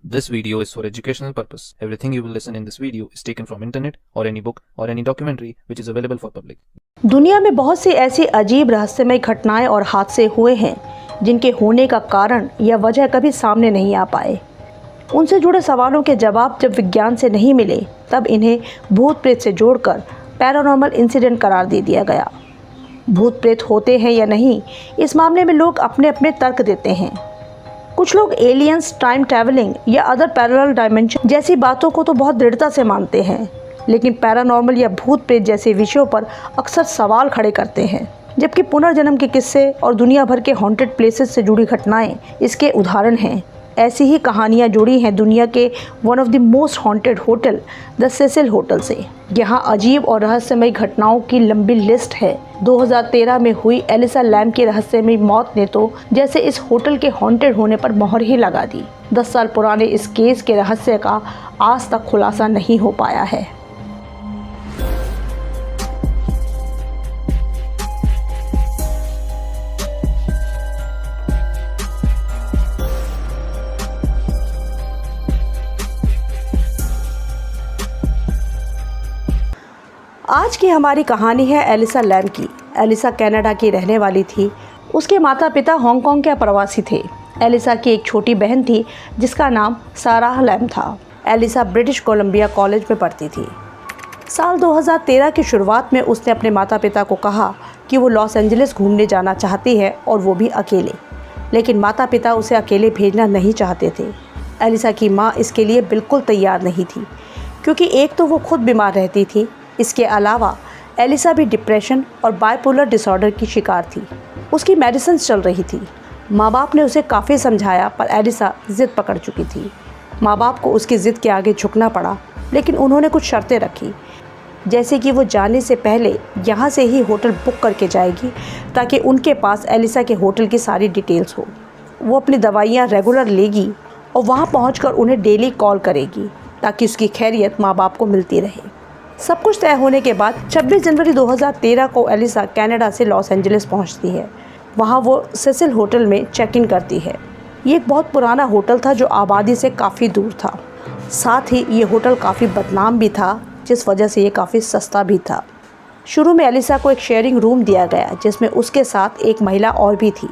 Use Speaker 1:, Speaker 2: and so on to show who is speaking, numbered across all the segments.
Speaker 1: This video is for educational purpose. Everything you will listen in this video is taken from internet or any book or any documentary which is available for public.
Speaker 2: दुनिया में बहुत सी ऐसी अजीब रहस्यमय घटनाएं और हादसे हुए हैं जिनके होने का कारण या वजह कभी सामने नहीं आ पाए। उनसे जुड़े सवालों के जवाब जब विज्ञान से नहीं मिले तब इन्हें भूत प्रेत से जोड़कर पैरानॉर्मल इंसिडेंट करार दे दिया गया। भूत प्रेत होते हैं या नहीं, इस मामले में लोग अपने अपने तर्क देते हैं। कुछ लोग एलियंस, टाइम ट्रैवलिंग या अदर पैरेलल डायमेंशन जैसी बातों को तो बहुत दृढ़ता से मानते हैं, लेकिन पैरानॉर्मल या भूत प्रेत जैसे विषयों पर अक्सर सवाल खड़े करते हैं। जबकि पुनर्जन्म के किस्से और दुनिया भर के हॉन्टेड प्लेसेस से जुड़ी घटनाएं इसके उदाहरण हैं। ऐसी ही कहानियां जुड़ी हैं दुनिया के one of the most haunted hotel the Cecil hotel से। यहाँ अजीब और रहस्यमय घटनाओं की लंबी लिस्ट है। 2013 में हुई एलिसा लैम की रहस्यमय मौत ने तो जैसे इस होटल के हॉन्टेड होने पर मोहर ही लगा दी। 10 साल पुराने इस केस के रहस्य का आज तक खुलासा नहीं हो पाया है। आज की हमारी कहानी है एलिसा लैम की। एलिसा कनाडा की रहने वाली थी। उसके माता पिता हांगकांग के प्रवासी थे। एलिसा की एक छोटी बहन थी जिसका नाम साराह लैम था। एलिसा ब्रिटिश कोलंबिया कॉलेज में पढ़ती थी। साल 2013 की शुरुआत में उसने अपने माता पिता को कहा कि वो लॉस एंजलिस घूमने जाना चाहती है और वो भी अकेले, लेकिन माता पिता उसे अकेले भेजना नहीं चाहते थे। एलिसा की माँ इसके लिए बिल्कुल तैयार नहीं थी, क्योंकि एक तो वो खुद बीमार रहती थी, इसके अलावा एलिसा भी डिप्रेशन और बाइपोलर डिसऑर्डर की शिकार थी। उसकी मेडिसिन चल रही थी। माँ बाप ने उसे काफ़ी समझाया, पर एलिसा ज़िद पकड़ चुकी थी। माँ बाप को उसकी ज़िद के आगे झुकना पड़ा, लेकिन उन्होंने कुछ शर्तें रखी, जैसे कि वो जाने से पहले यहाँ से ही होटल बुक करके जाएगी ताकि उनके पास एलिसा के होटल की सारी डिटेल्स हो। वो अपनी दवाइयाँ रेगुलर लेगी और वहाँ पहुँच उन्हें डेली कॉल करेगी ताकि उसकी खैरियत माँ बाप को मिलती रहे। सब कुछ तय होने के बाद 26 जनवरी 2013 को एलिसा कनाडा से लॉस एंजलिस पहुंचती है। वहां वो सेसिल होटल में चेक इन करती है। ये एक बहुत पुराना होटल था जो आबादी से काफ़ी दूर था। साथ ही ये होटल काफ़ी बदनाम भी था, जिस वजह से ये काफ़ी सस्ता भी था। शुरू में एलिसा को एक शेयरिंग रूम दिया गया जिसमें उसके साथ एक महिला और भी थी,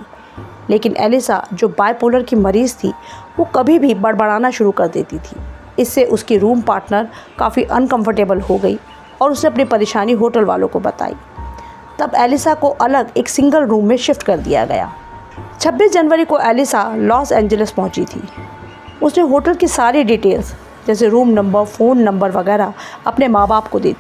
Speaker 2: लेकिन एलिसा जो बाइपोलर की मरीज़ थी वो कभी भी बड़बड़ाना शुरू कर देती थी। इससे उसकी रूम पार्टनर काफ़ी अनकंफर्टेबल हो गई और उसने अपनी परेशानी होटल वालों को बताई। तब एलिसा को अलग एक सिंगल रूम में शिफ्ट कर दिया गया। 26 जनवरी को एलिसा लॉस एंजलिस पहुंची थी। उसने होटल की सारी डिटेल्स जैसे रूम नंबर, फ़ोन नंबर वगैरह अपने माँ बाप को दी।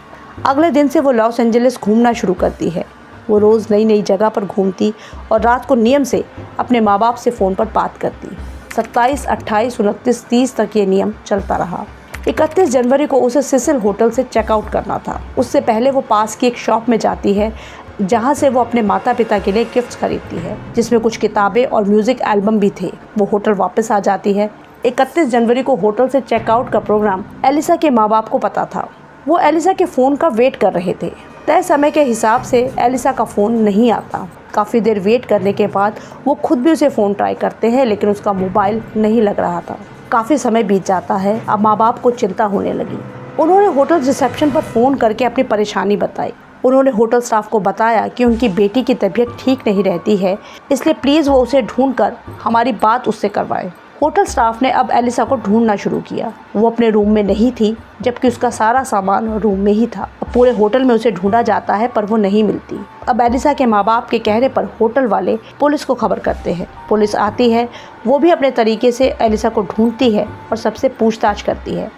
Speaker 2: अगले दिन से वो लॉस एंजलिस घूमना शुरू करती है। वो रोज़ नई नई जगह पर घूमती और रात को नियम से अपने माँ बाप से फ़ोन पर बात करती। 27, 28, 29, 30 तक ये नियम चलता रहा। 31 जनवरी को उसे सेसिल होटल से चेकआउट करना था। उससे पहले वो पास की एक शॉप में जाती है जहाँ से वो अपने माता पिता के लिए गिफ्ट्स खरीदती है, जिसमें कुछ किताबें और म्यूज़िक एल्बम भी थे। वो होटल वापस आ जाती है। 31 जनवरी को होटल से चेकआउट का प्रोग्राम एलिसा के माँ बाप को पता था। वो एलिसा के फ़ोन का वेट कर रहे थे। तय समय के हिसाब से एलिसा का फ़ोन नहीं आता। काफ़ी देर वेट करने के बाद वो खुद भी उसे फ़ोन ट्राई करते हैं, लेकिन उसका मोबाइल नहीं लग रहा था। काफ़ी समय बीत जाता है। अब माँ बाप को चिंता होने लगी। उन्होंने होटल रिसेप्शन पर फ़ोन करके अपनी परेशानी बताई। उन्होंने होटल स्टाफ को बताया कि उनकी बेटी की तबीयत ठीक नहीं रहती है, इसलिए प्लीज़ वो उसे ढूंढकर हमारी बात उससे करवाएं। होटल स्टाफ ने अब एलिसा को ढूंढना शुरू किया। वो अपने रूम में नहीं थी, जबकि उसका सारा सामान रूम में ही था। पूरे होटल में उसे ढूंढा जाता है, पर वो नहीं मिलती। अब एलिसा के माँ बाप के कहने पर होटल वाले पुलिस को खबर करते हैं। पुलिस आती है। वो भी अपने तरीके से एलिसा को ढूंढती है और सबसे पूछताछ करती है,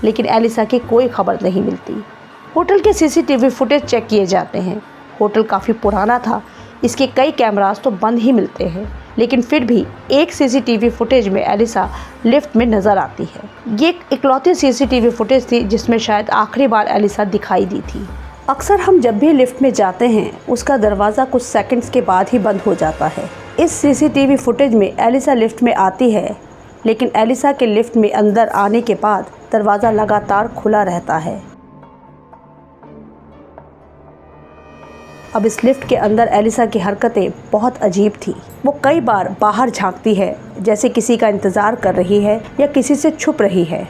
Speaker 2: लेकिन एलिसा की कोई खबर नहीं मिलती। होटल के CCTV फुटेज चेक किए जाते हैं। होटल काफ़ी पुराना था, इसके कई कैमरास तो बंद ही मिलते हैं, लेकिन फिर भी एक CCTV फुटेज में एलिसा लिफ्ट में नज़र आती है। ये इकलौती CCTV फुटेज थी जिसमें शायद आखिरी बार एलिसा दिखाई दी थी। अक्सर हम जब भी लिफ्ट में जाते हैं उसका दरवाज़ा कुछ सेकंड्स के बाद ही बंद हो जाता है। इस CCTV फुटेज में एलिसा लिफ्ट में आती है, लेकिन एलिसा के लिफ्ट में अंदर आने के बाद दरवाज़ा लगातार खुला रहता है। अब इस लिफ्ट के अंदर एलिसा की हरकतें बहुत अजीब थी। वो कई बार बाहर झांकती है, जैसे किसी का इंतजार कर रही है या किसी से छुप रही है।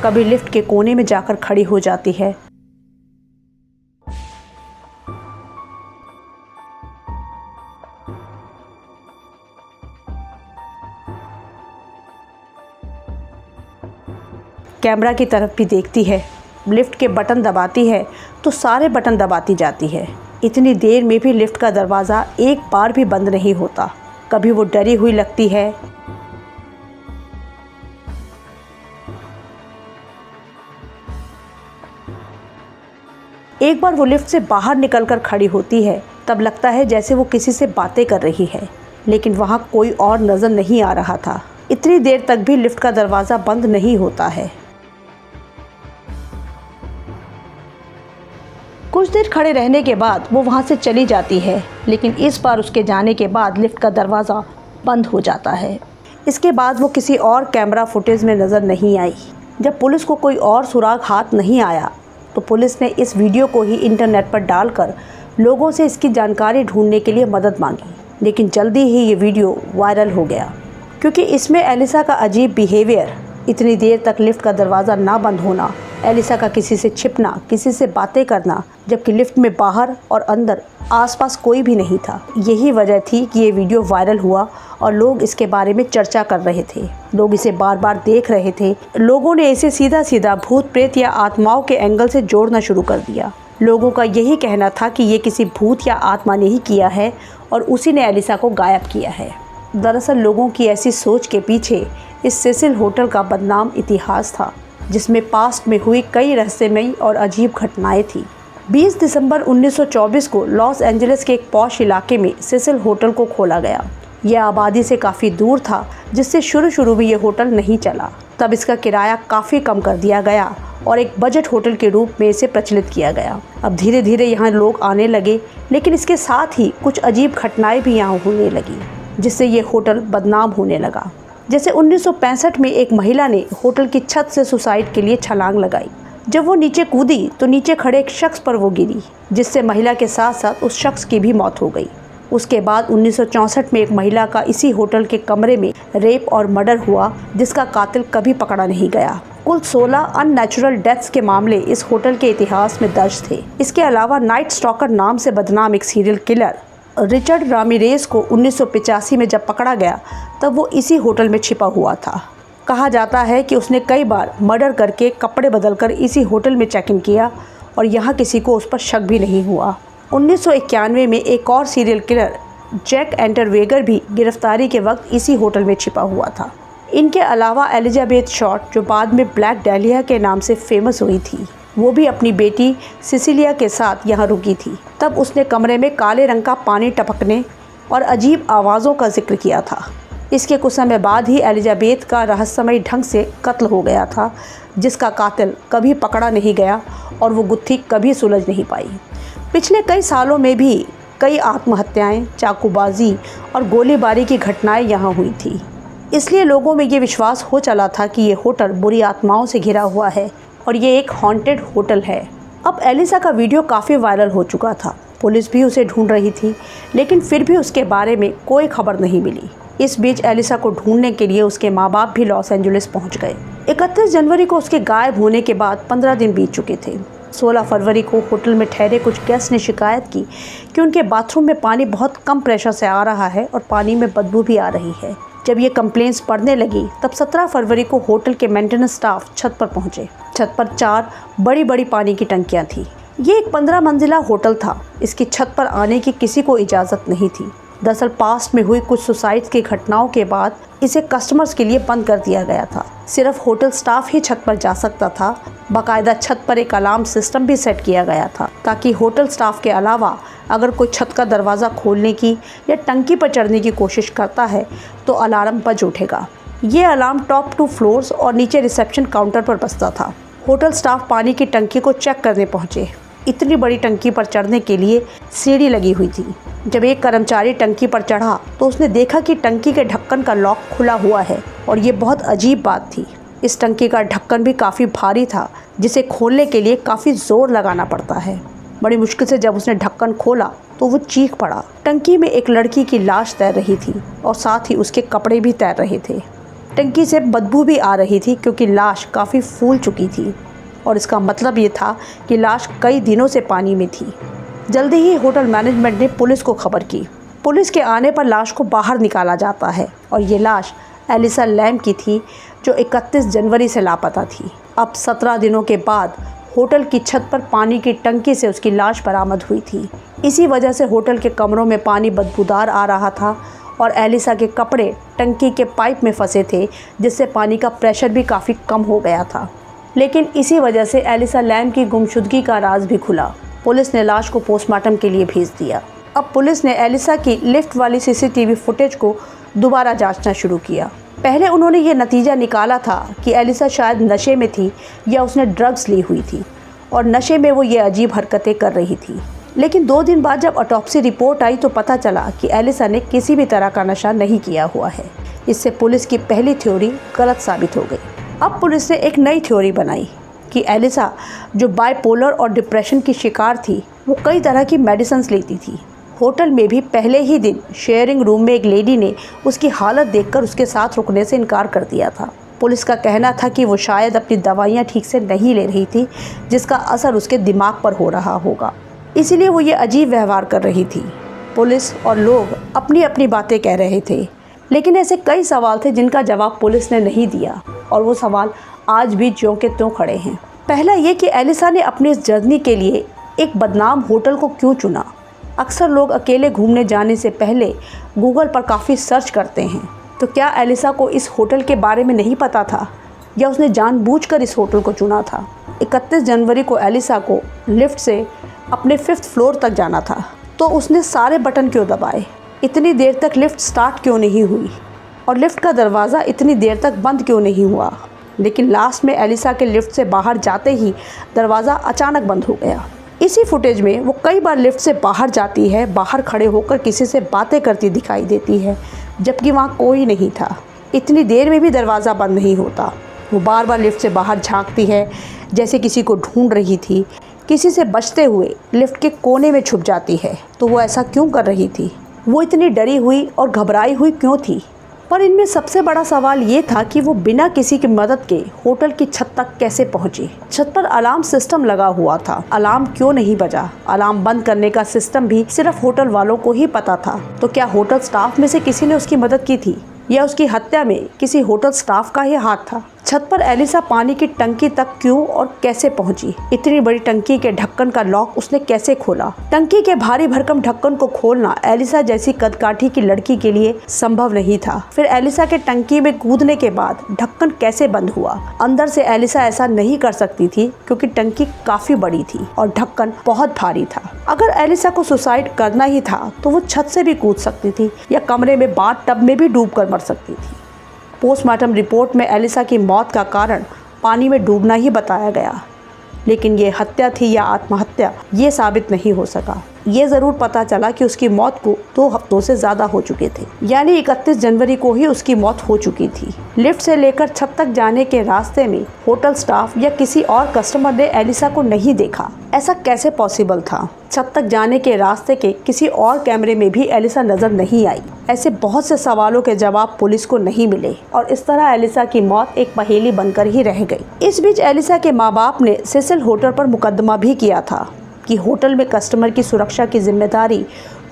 Speaker 2: कभी लिफ्ट के कोने में जाकर खड़ी हो जाती है। कैमरा की तरफ भी देखती है। लिफ्ट के बटन दबाती है तो सारे बटन दबाती जाती है। इतनी देर में भी लिफ्ट का दरवाज़ा एक बार भी बंद नहीं होता। कभी वो डरी हुई लगती है। एक बार वो लिफ्ट से बाहर निकलकर खड़ी होती है, तब लगता है जैसे वो किसी से बातें कर रही है, लेकिन वहाँ कोई और नज़र नहीं आ रहा था। इतनी देर तक भी लिफ्ट का दरवाज़ा बंद नहीं होता है। कुछ देर खड़े रहने के बाद वो वहाँ से चली जाती है, लेकिन इस बार उसके जाने के बाद लिफ्ट का दरवाज़ा बंद हो जाता है। इसके बाद वो किसी और कैमरा फुटेज में नज़र नहीं आई। जब पुलिस को कोई और सुराग हाथ नहीं आया तो पुलिस ने इस वीडियो को ही इंटरनेट पर डालकर लोगों से इसकी जानकारी ढूंढने के लिए मदद मांगी, लेकिन जल्दी ही ये वीडियो वायरल हो गया, क्योंकि इसमें एलिसा का अजीब बिहेवियर, इतनी देर तक लिफ्ट का दरवाज़ा ना बंद होना, एलिसा का किसी से छिपना, किसी से बातें करना, जबकि लिफ्ट में बाहर और अंदर आसपास कोई भी नहीं था। यही वजह थी कि ये वीडियो वायरल हुआ और लोग इसके बारे में चर्चा कर रहे थे। लोग इसे बार बार देख रहे थे। लोगों ने इसे सीधा सीधा भूत प्रेत या आत्माओं के एंगल से जोड़ना शुरू कर दिया। लोगों का यही कहना था कि ये किसी भूत या आत्मा ने ही किया है और उसी ने एलिसा को गायब किया है। दरअसल लोगों की ऐसी सोच के पीछे इस सेसिल होटल का बदनाम इतिहास था, जिसमें पास्ट में हुई कई रहस्यमयी और अजीब घटनाएं थी। 20 दिसंबर 1924 को लॉस एंजलिस के एक पॉश इलाके में सेसिल होटल को खोला गया। यह आबादी से काफ़ी दूर था, जिससे शुरू में ये होटल नहीं चला। तब इसका किराया काफ़ी कम कर दिया गया और एक बजट होटल के रूप में इसे प्रचलित किया गया। अब धीरे धीरे यहाँ लोग आने लगे, लेकिन इसके साथ ही कुछ अजीब घटनाएं भी यहाँ होने लगी, जिससे ये होटल बदनाम होने लगा। जैसे 1965 में एक महिला ने होटल की छत से सुसाइड के लिए छलांग लगाई। जब वो नीचे कूदी तो नीचे खड़े एक शख्स पर वो गिरी, जिससे महिला के साथ साथ उस शख्स की भी मौत हो गई। उसके बाद 1964 में एक महिला का इसी होटल के कमरे में रेप और मर्डर हुआ, जिसका कातिल कभी पकड़ा नहीं गया। कुल 16 अननेचुरल डेथ्स के मामले इस होटल के इतिहास में दर्ज थे। इसके अलावा नाइट स्टॉकर नाम से बदनाम एक सीरियल किलर रिचर्ड रामिरेज को 1985 में जब पकड़ा गया, तब वो इसी होटल में छिपा हुआ था। कहा जाता है कि उसने कई बार मर्डर करके कपड़े बदलकर इसी होटल में चेक इन किया और यहाँ किसी को उस पर शक भी नहीं हुआ। 1991 में एक और सीरियल किलर जैक एंटरवेगर भी गिरफ्तारी के वक्त इसी होटल में छिपा हुआ था। इनके अलावा एलिजाबेथ शॉर्ट, जो बाद में ब्लैक डालिया के नाम से फेमस हुई थी, वो भी अपनी बेटी सिसिलिया के साथ यहाँ रुकी थी। तब उसने कमरे में काले रंग का पानी टपकने और अजीब आवाज़ों का जिक्र किया था। इसके कुछ समय बाद ही एलिजाबेथ का रहस्यमयी ढंग से कत्ल हो गया था, जिसका कातिल कभी पकड़ा नहीं गया और वो गुत्थी कभी सुलझ नहीं पाई। पिछले कई सालों में भी कई आत्महत्याएं, चाकूबाजी और गोलीबारी की घटनाएं यहाँ हुई थी। इसलिए लोगों में ये विश्वास हो चला था कि ये होटल बुरी आत्माओं से घिरा हुआ है और ये एक हॉन्टेड होटल है। अब एलिसा का वीडियो काफ़ी वायरल हो चुका था। पुलिस भी उसे ढूंढ रही थी, लेकिन फिर भी उसके बारे में कोई खबर नहीं मिली। इस बीच एलिसा को ढूंढने के लिए उसके माँ बाप भी लॉस एंजलिस पहुंच गए। 31 जनवरी को उसके गायब होने के बाद 15 दिन बीत चुके थे। 16 फरवरी को होटल में ठहरे कुछ गेस्ट ने शिकायत की कि उनके बाथरूम में पानी बहुत कम प्रेशर से आ रहा है और पानी में बदबू भी आ रही है। जब ये कंप्लेंट्स पड़ने लगी, तब 17 फरवरी को होटल के मेंटेनेंस स्टाफ छत पर पहुंचे। छत पर 4 बड़ी बड़ी पानी की टंकियां थी। ये एक 15 मंजिला होटल था। इसकी छत पर आने की किसी को इजाज़त नहीं थी। दरअसल पास्ट में हुई कुछ सुसाइड्स की घटनाओं के बाद इसे कस्टमर्स के लिए बंद कर दिया गया था। सिर्फ होटल स्टाफ ही छत पर जा सकता था। बाकायदा छत पर एक अलार्म सिस्टम भी सेट किया गया था, ताकि होटल स्टाफ के अलावा अगर कोई छत का दरवाज़ा खोलने की या टंकी पर चढ़ने की कोशिश करता है तो अलार्म बज उठेगा। ये अलार्म टॉप 2 फ्लोर्स और नीचे रिसेप्शन काउंटर पर बजता था। होटल स्टाफ पानी की टंकी को चेक करने पहुँचे। इतनी बड़ी टंकी पर चढ़ने के लिए सीढ़ी लगी हुई थी। जब एक कर्मचारी टंकी पर चढ़ा तो उसने देखा कि टंकी के ढक्कन का लॉक खुला हुआ है और ये बहुत अजीब बात थी। इस टंकी का ढक्कन भी काफ़ी भारी था, जिसे खोलने के लिए काफ़ी ज़ोर लगाना पड़ता है। बड़ी मुश्किल से जब उसने ढक्कन खोला तो वो चीख पड़ा। टंकी में एक लड़की की लाश तैर रही थी और साथ ही उसके कपड़े भी तैर रहे थे। टंकी से बदबू भी आ रही थी क्योंकि लाश काफ़ी फूल चुकी थी और इसका मतलब ये था कि लाश कई दिनों से पानी में थी। जल्दी ही होटल मैनेजमेंट ने पुलिस को खबर की। पुलिस के आने पर लाश को बाहर निकाला जाता है और ये लाश एलिसा लैम की थी, जो 31 जनवरी से लापता थी। अब 17 दिनों के बाद होटल की छत पर पानी की टंकी से उसकी लाश बरामद हुई थी। इसी वजह से होटल के कमरों में पानी बदबूदार आ रहा था और एलिसा के कपड़े टंकी के पाइप में फंसे थे, जिससे पानी का प्रेशर भी काफ़ी कम हो गया था। लेकिन इसी वजह से एलिसा लैम की गुमशुदगी का राज भी खुला। पुलिस ने लाश को पोस्टमार्टम के लिए भेज दिया। अब पुलिस ने एलिसा की लिफ्ट वाली सीसीटीवी फुटेज को दोबारा जांचना शुरू किया। पहले उन्होंने ये नतीजा निकाला था कि एलिसा शायद नशे में थी या उसने ड्रग्स ली हुई थी और नशे में वो ये अजीब हरकतें कर रही थी। लेकिन 2 दिन बाद जब ऑटोप्सी रिपोर्ट आई तो पता चला कि एलिसा ने किसी भी तरह का नशा नहीं किया हुआ है। इससे पुलिस की पहली थ्योरी गलत साबित हो गई। अब पुलिस ने एक नई थ्योरी बनाई कि एलिसा, जो बाइपोलर और डिप्रेशन की शिकार थी, वो कई तरह की मेडिसिन्स लेती थी। होटल में भी पहले ही दिन शेयरिंग रूम में एक लेडी ने उसकी हालत देखकर उसके साथ रुकने से इनकार कर दिया था। पुलिस का कहना था कि वो शायद अपनी दवाइयाँ ठीक से नहीं ले रही थी, जिसका असर उसके दिमाग पर हो रहा होगा, इसीलिए वो ये अजीब व्यवहार कर रही थी। पुलिस और लोग अपनी अपनी बातें कह रहे थे, लेकिन ऐसे कई सवाल थे जिनका जवाब पुलिस ने नहीं दिया और वो सवाल आज भी ज्यों के त्यों खड़े हैं। पहला ये कि एलिसा ने अपनी इस जर्नी के लिए एक बदनाम होटल को क्यों चुना। अक्सर लोग अकेले घूमने जाने से पहले गूगल पर काफ़ी सर्च करते हैं, तो क्या एलिसा को इस होटल के बारे में नहीं पता था या उसने जानबूझकर इस होटल को चुना था। 31 जनवरी को एलिसा को लिफ्ट से अपने 5th फ्लोर तक जाना था, तो उसने सारे बटन क्यों दबाए, इतनी देर तक लिफ्ट स्टार्ट क्यों नहीं हुई और लिफ्ट का दरवाज़ा इतनी देर तक बंद क्यों नहीं हुआ। लेकिन लास्ट में एलिसा के लिफ्ट से बाहर जाते ही दरवाज़ा अचानक बंद हो गया। इसी फुटेज में वो कई बार लिफ्ट से बाहर जाती है, बाहर खड़े होकर किसी से बातें करती दिखाई देती है, जबकि वहाँ कोई नहीं था। इतनी देर में भी दरवाज़ा बंद नहीं होता। वो बार बार लिफ्ट से बाहर झांकती है, जैसे किसी को ढूंढ रही थी। किसी से बचते हुए लिफ्ट के कोने में छुप जाती है। तो वो ऐसा क्यों कर रही थी? वो इतनी डरी हुई और घबराई हुई क्यों थी? पर इनमें सबसे बड़ा सवाल ये था कि वो बिना किसी की मदद के होटल की छत तक कैसे पहुंची। छत पर अलार्म सिस्टम लगा हुआ था, अलार्म क्यों नहीं बजा? अलार्म बंद करने का सिस्टम भी सिर्फ होटल वालों को ही पता था। तो क्या होटल स्टाफ में से किसी ने उसकी मदद की थी या उसकी हत्या में किसी होटल स्टाफ का ही हाथ था? छत पर एलिसा पानी की टंकी तक क्यों और कैसे पहुंची? इतनी बड़ी टंकी के ढक्कन का लॉक उसने कैसे खोला? टंकी के भारी भरकम ढक्कन को खोलना एलिसा जैसी कदकाठी की लड़की के लिए संभव नहीं था। फिर एलिसा के टंकी में कूदने के बाद ढक्कन कैसे बंद हुआ? अंदर से एलिसा ऐसा नहीं कर सकती थी क्योंकि टंकी काफी बड़ी थी और ढक्कन बहुत भारी था। अगर एलिसा को सुसाइड करना ही था तो वो छत से भी कूद सकती थी या कमरे में बाथ टब में भी डूब कर मर सकती थी। पोस्टमार्टम रिपोर्ट में एलिसा की मौत का कारण पानी में डूबना ही बताया गया, लेकिन ये हत्या थी या आत्महत्या ये साबित नहीं हो सका। ये ज़रूर पता चला कि उसकी मौत को 2 हफ्तों से ज़्यादा हो चुके थे, यानी 31 जनवरी को ही उसकी मौत हो चुकी थी। लिफ्ट से लेकर छत तक जाने के रास्ते में होटल स्टाफ या किसी और कस्टमर ने एलिसा को नहीं देखा। ऐसा कैसे पॉसिबल था? छत तक जाने के रास्ते के किसी और कैमरे में भी एलिसा नजर नहीं आई। ऐसे बहुत से सवालों के जवाब पुलिस को नहीं मिले और इस तरह एलिसा की मौत एक पहेली बनकर ही रह गई। इस बीच एलिसा के माँ बाप ने सिसिल होटल पर मुकदमा भी किया था कि होटल में कस्टमर की सुरक्षा की जिम्मेदारी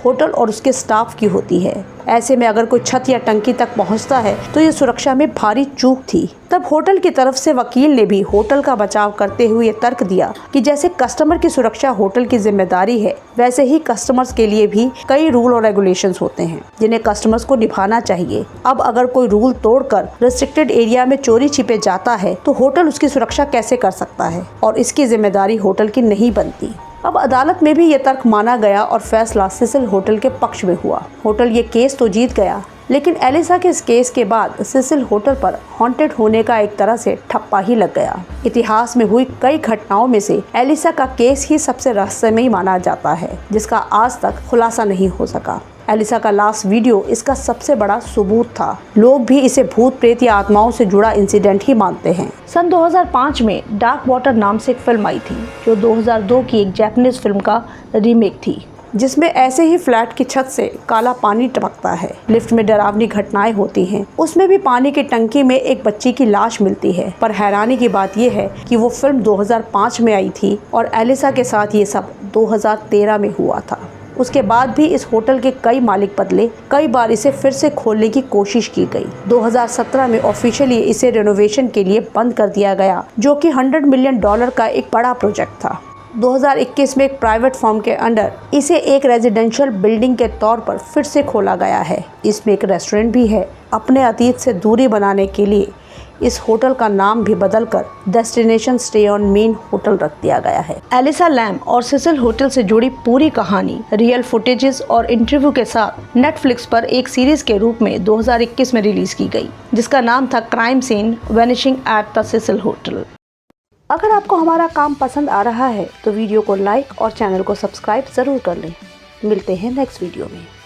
Speaker 2: होटल और उसके स्टाफ की होती है। ऐसे में अगर कोई छत या टंकी तक पहुंचता है तो ये सुरक्षा में भारी चूक थी। तब होटल की तरफ से वकील ने भी होटल का बचाव करते हुए तर्क दिया कि जैसे कस्टमर की सुरक्षा होटल की जिम्मेदारी है, वैसे ही कस्टमर्स के लिए भी कई रूल और रेगुलेशंस होते हैं जिन्हें कस्टमर्स को निभाना चाहिए। अब अगर कोई रूल तोड़कर रिस्ट्रिक्टेड एरिया में चोरी छिपे जाता है तो होटल उसकी सुरक्षा कैसे कर सकता है और इसकी जिम्मेदारी होटल की नहीं बनती। अब अदालत में भी ये तर्क माना गया और फैसला सिसिल होटल के पक्ष में हुआ। होटल ये केस तो जीत गया, लेकिन एलिसा के इस केस के बाद सिसिल होटल पर हॉन्टेड होने का एक तरह से ठप्पा ही लग गया। इतिहास में हुई कई घटनाओं में से एलिसा का केस ही सबसे रहस्यमयी माना जाता है, जिसका आज तक खुलासा नहीं हो सका। एलिसा का लास्ट वीडियो इसका सबसे बड़ा सबूत था। लोग भी इसे भूत प्रेत या आत्माओं से जुड़ा इंसिडेंट ही मानते हैं। सन 2005 में डार्क वाटर नाम से एक फिल्म आई थी, जो 2002 की एक जापानीज फिल्म का रीमेक थी, जिसमें ऐसे ही फ्लैट की छत से काला पानी टपकता है। लिफ्ट में डरावनी घटनाएं होती हैं। उसमें भी पानी की टंकी में एक बच्ची की लाश मिलती है। पर हैरानी की बात यह है कि वो फिल्म 2005 में आई थी और एलिसा के साथ ये सब 2013 में हुआ था। उसके बाद भी इस होटल के कई मालिक बदले, कई बार इसे फिर से खोलने की कोशिश की गई। 2017 में ऑफिशियली इसे रेनोवेशन के लिए बंद कर दिया गया, जो कि $100 मिलियन का एक बड़ा प्रोजेक्ट था। 2021 में एक प्राइवेट फर्म के अंडर इसे एक रेजिडेंशियल बिल्डिंग के तौर पर फिर से खोला गया है। इसमें एक रेस्टोरेंट भी है। अपने अतीत से दूरी बनाने के लिए इस होटल का नाम भी बदलकर destination stay on main hotel रख दिया गया है। एलिसा लैम और सिसिल होटल से जुड़ी पूरी कहानी रियल फुटेजेस और इंटरव्यू के साथ नेटफ्लिक्स पर एक सीरीज के रूप में 2021 में रिलीज की गई, जिसका नाम था crime scene vanishing at the Cecil hotel. अगर आपको हमारा काम पसंद आ रहा है तो वीडियो को लाइक और चैनल को सब्सक्राइब जरूर कर लें। मिलते हैं नेक्स्ट वीडियो में।